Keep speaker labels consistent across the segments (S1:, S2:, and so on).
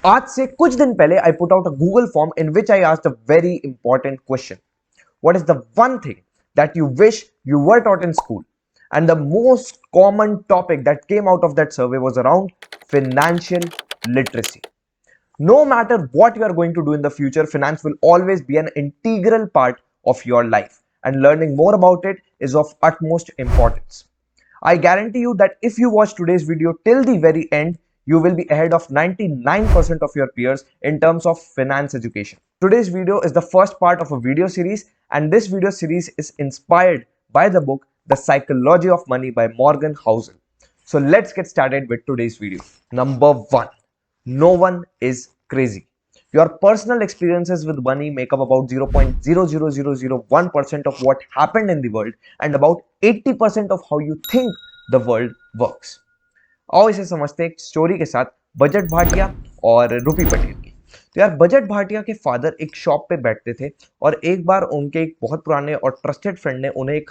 S1: आज से कुछ दिन पहले I put out a Google form in which I asked a very important question. What is the one thing that you wish you were taught in school? And the most common topic that came out of that survey was around financial literacy. No matter what you are going to do in the future, finance will always be an integral part of your life, and learning more about it is of utmost importance. I guarantee you that if you watch today's video till the very end, you will be ahead of 99% of your peers in terms of finance education. Today's video is the first part of a video series, and this video series is inspired by the book The Psychology of Money by Morgan Housel. So let's get started with today's video. Number 1. No one is crazy. Your personal experiences with money make up about 0.00001% of what happened in the world and about 80% of how you think the world works. आओ इसे समझते हैं एक story के साथ budget Bhatia और रूपी पटेल की। तो यार बजट भाटिया के फादर एक शॉप पे बैठते थे और एक बार उनके एक बहुत पुराने और ट्रस्टेड फ्रेंड ने उन्हें एक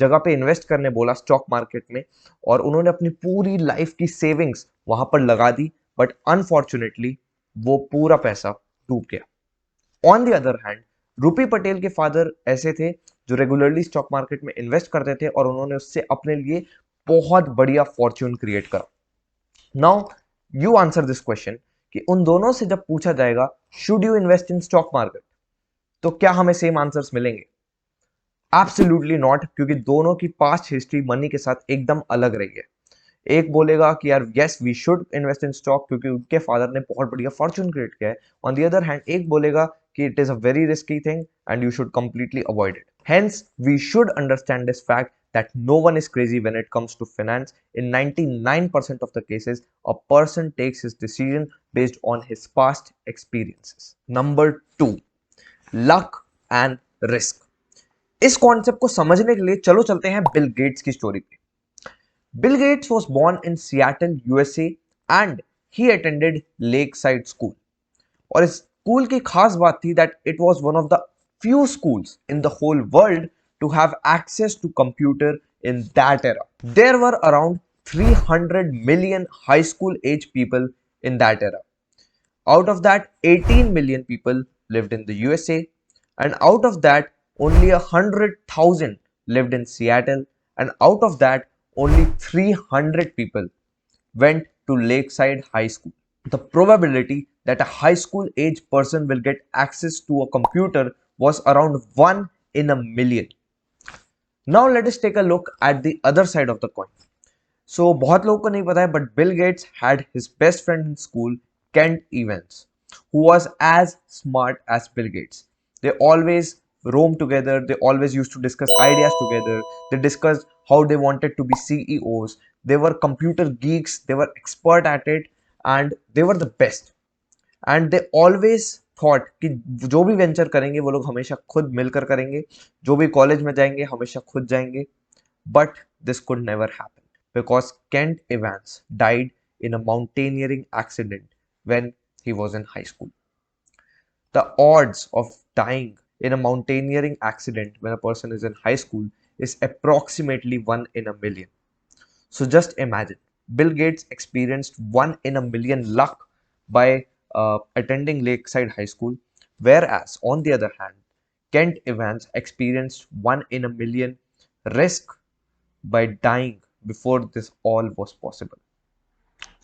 S1: जगह पे इन्वेस्ट करने बोला स्टॉक मार्केट में, और उन्होंने अपनी पूरी लाइफ की सेविंग्स वहां पर लगा दी, बट अनफॉर्चुनेटली वो पूरा पैसा डूब गया। ऑन द अदर हैंड रूपी पटेल के फादर ऐसे थे जो रेगुलरली स्टॉक मार्केट में इन्वेस्ट करते थे और उन्होंने उससे अपने लिए बहुत बढ़िया फॉर्च्यून क्रिएट करा। Now you answer this question कि उन दोनों से जब पूछा जाएगा should you invest in stock market, तो क्या हमें सेम आंसर्स मिलेंगे? एब्सोल्युटली नॉट, क्योंकि दोनों की पास्ट हिस्ट्री मनी के साथ एकदम अलग रही है। एक बोलेगा कि यार yes we should invest in stock क्योंकि उनके फादर ने बहुत बढ़िया फॉर्च्यून क्रिएट किया है। ऑन द अदर हैंड एक बोलेगा कि it is a very risky thing and you should completely avoid it. Hence we should understand this fact that no one is crazy when it comes to finance. In 99% of the cases, a person takes his decision based on his past experiences. Number 2, luck and risk. इस concept को समझने के लिए चलो चलते हैं Bill Gates की story पे। Bill Gates was born in Seattle, USA and he attended Lakeside School. और इस स्कूल की खास बात थी that it was one of the few schools in the whole world to have access to computer in that era. There were around 300 million high school age people in that era. Out of that, 18 million people lived in the USA, and out of that, only 100,000 lived in Seattle, and out of that, only 300 people went to Lakeside High School. The probability that a high school age person will get access to a computer was around 1 in a million. Now let us take a look at the other side of the coin. So बहुत लोगों को नहीं पता है, but Bill Gates had his best friend in school, Kent Evans, who was as smart as Bill Gates. They always roamed together. They always used to discuss ideas together. They discussed how they wanted to be CEOs. They were computer geeks. They were expert at it, and they were the best. And they always thought कि जो भी venture करेंगे वो लोग हमेशा खुद मिलकर करेंगे, जो भी कॉलेज में जाएंगे हमेशा खुद जाएंगे। But this could never happen because Kent Evans died in a mountaineering accident when he was in high school. The odds of dying in a mountaineering accident when a person is in high school is approximately 1 in a million. So just imagine, Bill Gates experienced 1 in a million luck by attending Lakeside High School, whereas on the other hand, Kent Evans experienced 1 in a million risk by dying before this all was possible.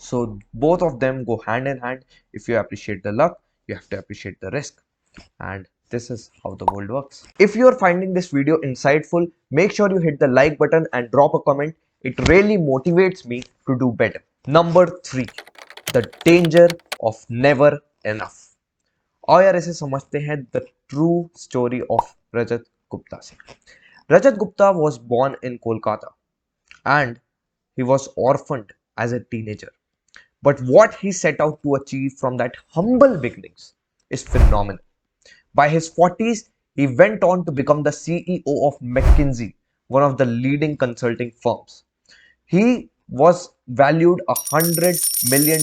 S1: So both of them go hand in hand. If you appreciate the luck, you have to appreciate the risk. And this is how the world works. If you are finding this video insightful, make sure you hit the like button and drop a comment. It really motivates me to do better. Number 3, the danger of never enough. और यार इसे समझते हैं the true story of रजत गुप्ता से। रजत Gupta was born in Kolkata and he was orphaned as a teenager. But what he set out to achieve from that humble beginnings is phenomenal. By his 40s, he went on to become the CEO of McKinsey, one of the leading consulting firms. He was valued $100 million.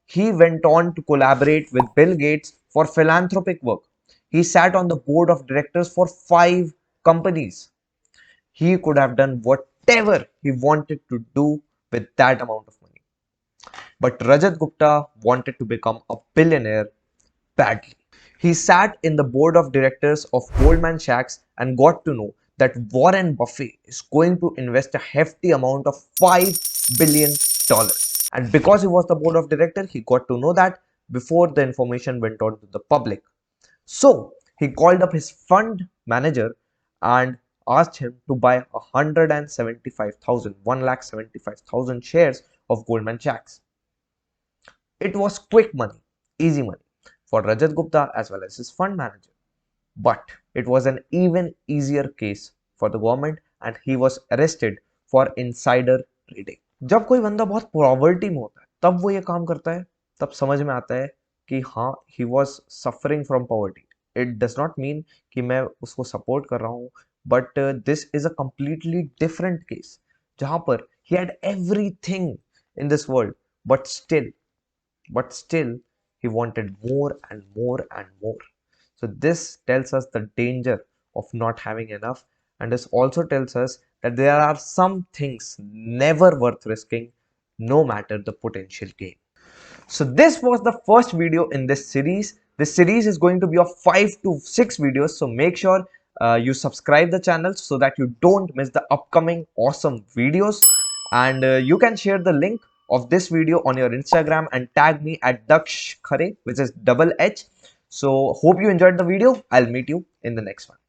S1: He went on to collaborate with Bill Gates for philanthropic work. He sat on the board of directors for 5 companies. He could have done whatever he wanted to do with that amount of money. But Rajat Gupta wanted to become a billionaire badly. He sat in the board of directors of Goldman Sachs and got to know that Warren Buffett is going to invest a hefty amount of $5 billion. And because he was the board of director, he got to know that before the information went on to the public. So he called up his fund manager and asked him to buy 175,000 shares of Goldman Sachs. It was quick money, easy money for Rajat Gupta as well as his fund manager. But it was an even easier case for the government and he was arrested for insider trading. जब कोई बंदा बहुत poverty में होता है तब वो ये काम करता है, तब समझ में आता है कि हाँ he was suffering from poverty. It does not mean कि मैं उसको सपोर्ट कर रहा हूँ, but this is a completely different case जहां पर he had everything in this world, but still he wanted more and more and more. So this tells us the danger of not having enough, and this also tells us that there are some things never worth risking, no matter the potential gain. So this was the first video in this series. This series is going to be of 5 to 6 videos, so make sure you subscribe the channel so that you don't miss the upcoming awesome videos. And you can share the link of this video on your Instagram and tag me at Daksh Khare, which is double H. So hope you enjoyed the video. I'll meet you in the next one.